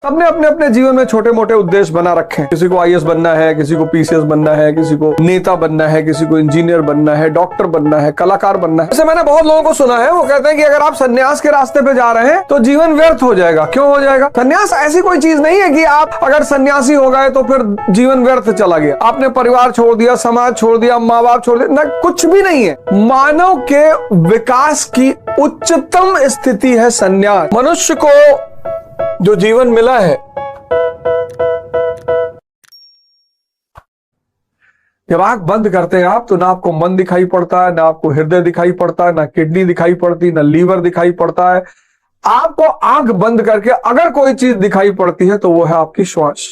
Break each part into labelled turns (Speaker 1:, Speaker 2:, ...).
Speaker 1: सबने अपने अपने जीवन में छोटे मोटे उद्देश्य बना रखे हैं। किसी को आईएएस बनना है, किसी को पीसीएस बनना है, किसी को नेता बनना है, किसी को इंजीनियर बनना है, डॉक्टर बनना है, कलाकार बनना है। जैसे मैंने बहुत लोगों को सुना है, वो कहते हैं कि अगर आप सन्यास के रास्ते पे जा रहे हैं तो जीवन व्यर्थ हो जाएगा। क्यों हो जाएगा? सन्यास ऐसी कोई चीज नहीं है कि आप अगर सन्यासी हो गए तो फिर जीवन व्यर्थ चला गया। आपने परिवार छोड़ दिया, समाज छोड़ दिया, माँ बाप छोड़ दिया, ना, कुछ भी नहीं है। मानव के विकास की उच्चतम स्थिति है सन्यास। मनुष्य को जो जीवन मिला है, जब आंख बंद करते हैं आप तो ना आपको मन दिखाई पड़ता है, ना आपको हृदय दिखाई पड़ता है, ना किडनी दिखाई पड़ती, ना लीवर दिखाई पड़ता है। आपको आंख बंद करके अगर कोई चीज दिखाई पड़ती है तो वो है आपकी श्वास।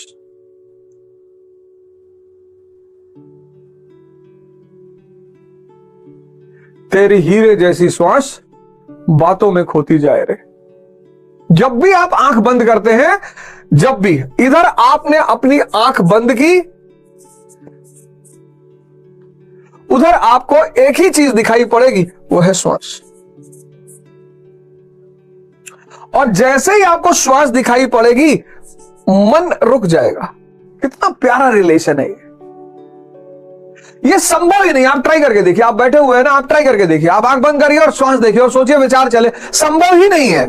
Speaker 1: तेरी हीरे जैसी श्वास बातों में खोती जाए रे। जब भी आप आंख बंद करते हैं, जब भी इधर आपने अपनी आंख बंद की, उधर आपको एक ही चीज दिखाई पड़ेगी, वो है श्वास। और जैसे ही आपको श्वास दिखाई पड़ेगी, मन रुक जाएगा। कितना प्यारा रिलेशन है ये संभव ही नहीं। आप ट्राई करके देखिए, आप बैठे हुए हैं ना, आप ट्राई करके देखिए, आप आंख बंद करिए और श्वास देखिए और सोचिए, विचार चले, संभव ही नहीं है।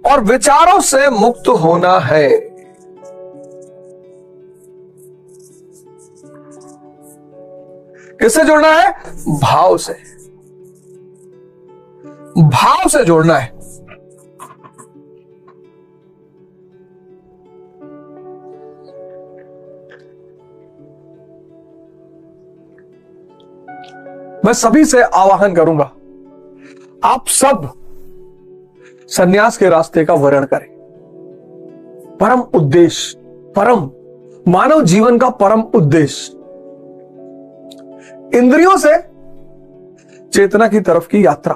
Speaker 1: और विचारों से मुक्त होना है। किससे जुड़ना है? भाव से। भाव से जुड़ना है। मैं सभी से आवाहन करूंगा, आप सब सन्यास के रास्ते का वर्ण करें। परम उद्देश्य, परम मानव जीवन का परम उद्देश्य, इंद्रियों से चेतना की तरफ की यात्रा।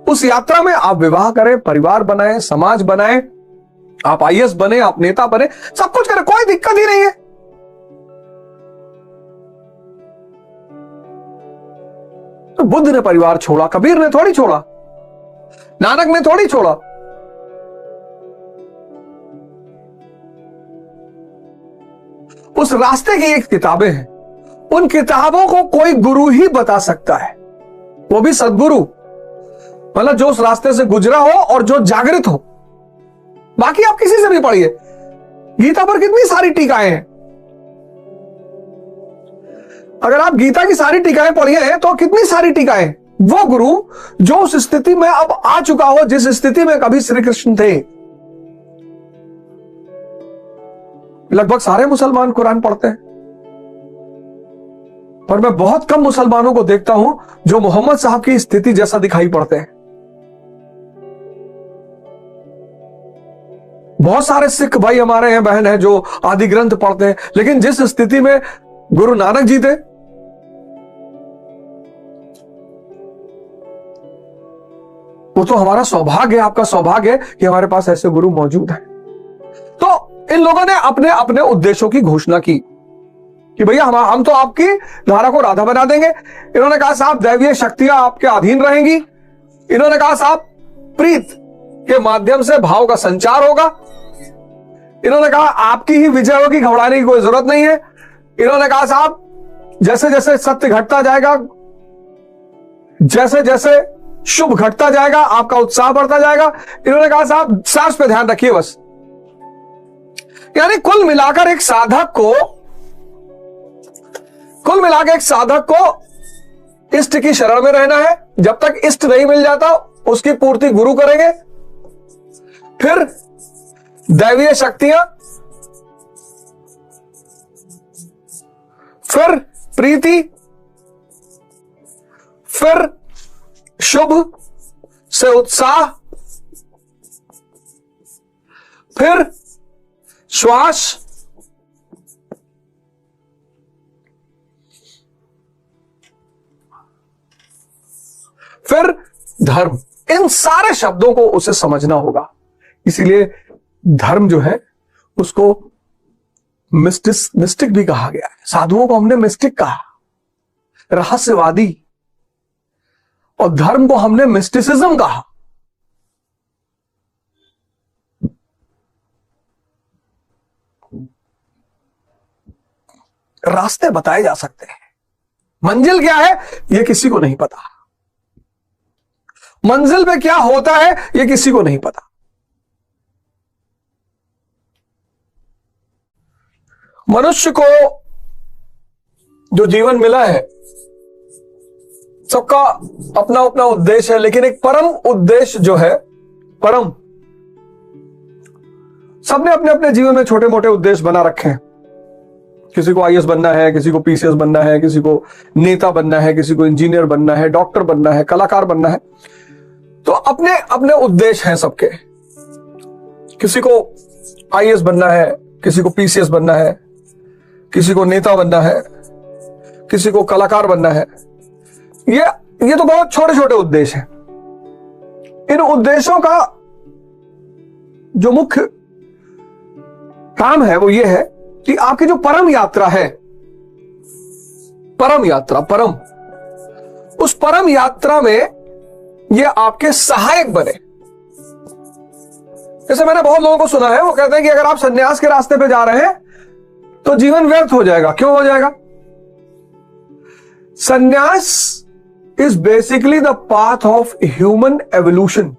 Speaker 1: उस यात्रा में आप विवाह करें, परिवार बनाएं, समाज बनाएं, आप आईएएस बने, आप नेता बने, सब कुछ करें, कोई दिक्कत ही नहीं है। तो बुद्ध ने परिवार छोड़ा, कबीर ने थोड़ी छोड़ा, नानक ने थोड़ी छोड़ा। उस रास्ते की एक किताबें हैं, उन किताबों को कोई गुरु ही बता सकता है, वो भी सद्गुरु, मतलब जो उस रास्ते से गुजरा हो और जो जागृत हो। बाकी आप किसी से भी पढ़िए, गीता पर कितनी सारी टीकाएं हैं। अगर आप गीता की सारी टीकाएं पढ़िए हैं तो कितनी सारी टीकाएं। वो गुरु जो उस स्थिति में अब आ चुका हो, जिस स्थिति में कभी श्री कृष्ण थे। लगभग सारे मुसलमान कुरान पढ़ते हैं, पर मैं बहुत कम मुसलमानों को देखता हूं जो मोहम्मद साहब की स्थिति जैसा दिखाई पड़ते हैं। बहुत सारे सिख भाई हमारे हैं, बहन हैं, जो आदि ग्रंथ पढ़ते हैं, लेकिन जिस स्थिति में गुरु नानक जी थे, वो तो हमारा सौभाग्य है, आपका सौभाग्य है कि हमारे पास ऐसे गुरु मौजूद हैं। तो इन लोगों ने अपने अपने उद्देश्यों की घोषणा की कि भैया हम तो आपकी धारा को राधा बना देंगे। इन्होंने कहा साहब दैवीय शक्तियां आपके अधीन रहेंगी। इन्होंने कहा साहब प्रीत के माध्यम से भाव का संचार होगा। इन्होंने कहा आपकी ही विजय होगी, घबराने की कोई जरूरत नहीं है। इन्होंने कहा साहब जैसे जैसे सत्य घटता जाएगा, जैसे जैसे शुभ घटता जाएगा, आपका उत्साह बढ़ता जाएगा। इन्होंने कहा साहब सांस पे ध्यान रखिए बस। यानी कुल मिलाकर एक साधक को इष्ट की शरण में रहना है। जब तक इष्ट नहीं मिल जाता उसकी पूर्ति गुरु करेंगे, फिर दैवीय शक्तियां, फिर प्रीति, फिर शुभ से उत्साह, फिर श्वास, फिर धर्म। इन सारे शब्दों को उसे समझना होगा। इसीलिए धर्म जो है उसको मिस्टिक भी कहा गया है। साधुओं को हमने मिस्टिक कहा, रहस्यवादी, और धर्म को हमने मिस्टिसिज्म कहा। रास्ते बताए जा सकते हैं, मंजिल क्या है यह किसी को नहीं पता, मंजिल पे क्या होता है यह किसी को नहीं पता। मनुष्य को जो जीवन मिला है सबका अपना अपना उद्देश्य है, लेकिन एक परम उद्देश्य जो है, परम, सबने अपने अपने जीवन में छोटे मोटे उद्देश्य बना रखे हैं। किसी को आईएएस बनना है, किसी को पीसीएस बनना है, किसी को नेता बनना है, किसी को इंजीनियर बनना है, डॉक्टर बनना है, कलाकार बनना है। तो अपने अपने उद्देश्य हैं सबके। किसी को आईएएस बनना है, किसी को पीसीएस बनना है, किसी को नेता बनना है, किसी को कलाकार बनना है। ये तो बहुत छोटे छोटे उद्देश्य हैं। इन उद्देश्यों का जो मुख्य काम है वो ये है कि आपकी जो परम यात्रा है, परम यात्रा, परम, उस परम यात्रा में ये आपके सहायक बने। जैसे मैंने बहुत लोगों को सुना है, वो कहते हैं कि अगर आप सन्यास के रास्ते पे जा रहे हैं तो जीवन व्यर्थ हो जाएगा। क्यों हो जाएगा? सन्यास is basically the path of human evolution.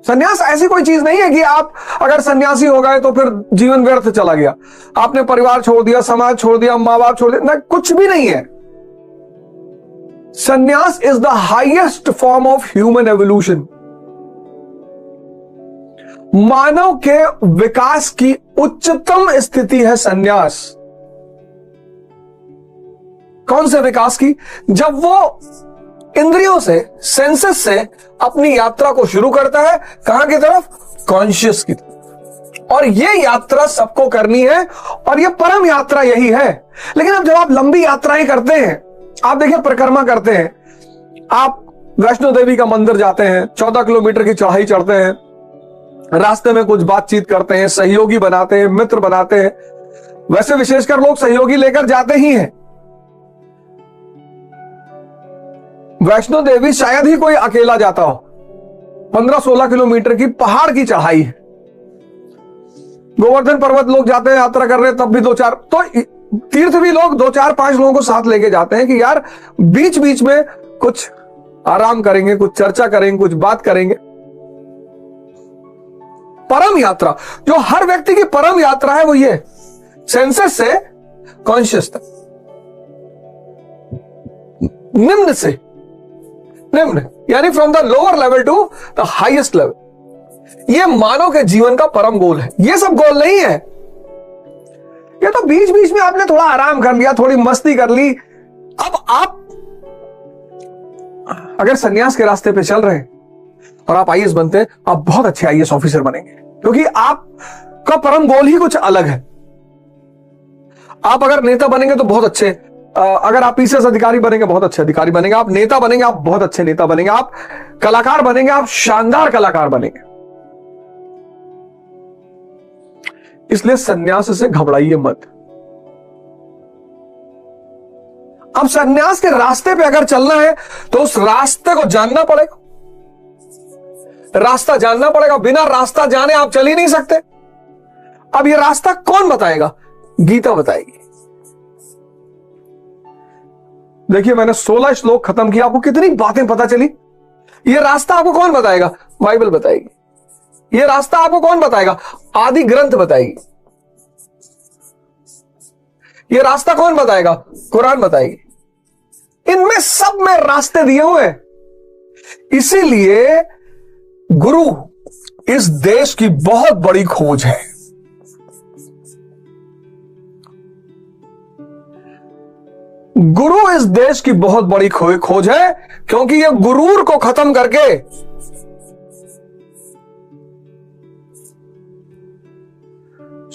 Speaker 1: सन्यास ऐसी कोई चीज नहीं है कि आप अगर सन्यासी हो गए तो फिर जीवन व्यर्थ चला गया, आपने परिवार छोड़ दिया, समाज छोड़ दिया, मां बाप छोड़ दिया, ना, कुछ भी नहीं है। Sannyas is the highest form of human evolution. मानव के विकास की उच्चतम स्थिति है सन्यास। कौन से विकास की? जब वो इंद्रियों से, सेंसेस से अपनी यात्रा को शुरू करता है, कहां की तरफ? कॉन्शियस की तरफ। और ये यात्रा सबको करनी है और ये परम यात्रा यही है। लेकिन अब जब आप लंबी यात्राएं करते हैं, आप देखिए परिक्रमा करते हैं, आप वैष्णो देवी का मंदिर जाते हैं, 14 किलोमीटर की चढ़ाई चढ़ते हैं, रास्ते में कुछ बातचीत करते हैं, सहयोगी बनाते हैं, मित्र बनाते हैं। वैसे विशेषकर लोग सहयोगी लेकर जाते ही हैं। वैष्णो देवी शायद ही कोई अकेला जाता हो। 15-16 किलोमीटर की पहाड़ की चढ़ाई है। गोवर्धन पर्वत लोग जाते हैं यात्रा कर रहे हैं, तब भी 2-4, तो तीर्थ भी लोग 2-4-5 लोगों को साथ लेके जाते हैं कि यार बीच बीच में कुछ आराम करेंगे, कुछ चर्चा करेंगे, कुछ बात करेंगे। परम यात्रा, जो हर व्यक्ति की परम यात्रा है, वो ये सेंसेस से कॉन्शियस तक, निम्न से निम्न, यानी from the lower level to the highest level. ये मानव के जीवन का परम गोल है। ये सब गोल नहीं है। ये तो बीच बीच में आपने थोड़ा आराम कर लिया, थोड़ी मस्ती कर ली। अब आप अगर सन्यास के रास्ते पे चल रहे हैं और आप आईएएस बनते हैं, आप बहुत अच्छे आईएएस ऑफिसर बनेंगे, क्योंकि आपका परम गोल ही कुछ अलग है। आप अगर नेता बनेंगे तो बहुत अच्छे, अगर आप पीसीएस अधिकारी बनेंगे बहुत अच्छे अधिकारी बनेंगे, आप नेता बनेंगे आप बहुत अच्छे नेता बनेंगे, आप कलाकार बनेंगे आप शानदार कलाकार बनेंगे। इसलिए सन्यास से घबराइए मत। अब सन्यास के रास्ते पे अगर चलना है तो उस रास्ते को जानना पड़ेगा, रास्ता जानना पड़ेगा। बिना रास्ता जाने आप चल ही नहीं सकते। अब ये रास्ता कौन बताएगा? गीता बताएगी। देखिए, मैंने 16 श्लोक खत्म किया, आपको कितनी बातें पता चली। ये रास्ता आपको कौन बताएगा? बाइबल बताएगी। ये रास्ता आपको कौन बताएगा? आदि ग्रंथ बताएगी। ये रास्ता कौन बताएगा? कुरान बताएगी। इनमें सब में रास्ते दिए हुए हैं। इसीलिए गुरु इस देश की बहुत बड़ी खोज है। गुरु इस देश की बहुत बड़ी खोज है, क्योंकि यह गुरूर को खत्म करके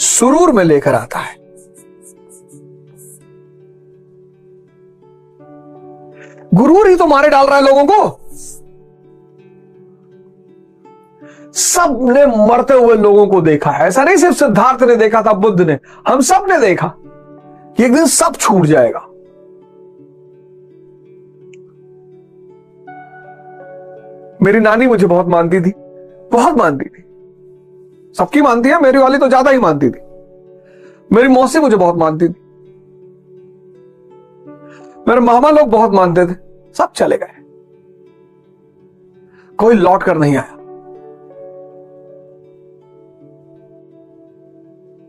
Speaker 1: सुरूर में लेकर आता है। गुरूर ही तो मारे डाल रहा है लोगों को। सबने मरते हुए लोगों को देखा है। ऐसा नहीं सिर्फ सिद्धार्थ ने देखा था, बुद्ध ने, हम सब ने देखा कि एक दिन सब छूट जाएगा। मेरी नानी मुझे बहुत मानती थी, बहुत मानती थी। सबकी मानती है, मेरी वाली तो ज्यादा ही मानती थी। मेरी मौसी मुझे बहुत मानती थी। मेरे मामा लोग बहुत मानते थे, सब चले गए, कोई लौट कर नहीं आया।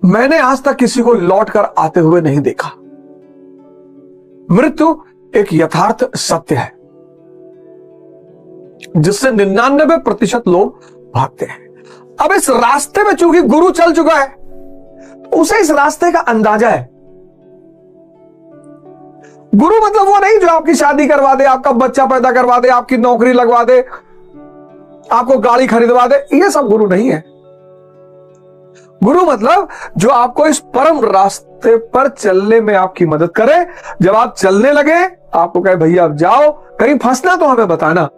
Speaker 1: मैंने आज तक किसी को लौट कर आते हुए नहीं देखा। मृत्यु एक यथार्थ सत्य है जिससे 99% लोग भागते हैं। अब इस रास्ते में चूंकि गुरु चल चुका है, उसे इस रास्ते का अंदाजा है। गुरु मतलब वो नहीं जो आपकी शादी करवा दे, आपका बच्चा पैदा करवा दे, आपकी नौकरी लगवा दे, आपको गाड़ी खरीदवा दे, ये सब गुरु नहीं है। गुरु मतलब जो आपको इस परम रास्ते पर चलने में आपकी मदद करे। जब आप चलने लगे, आपको कहे भैया अब जाओ, कहीं फंसना तो हमें बताना।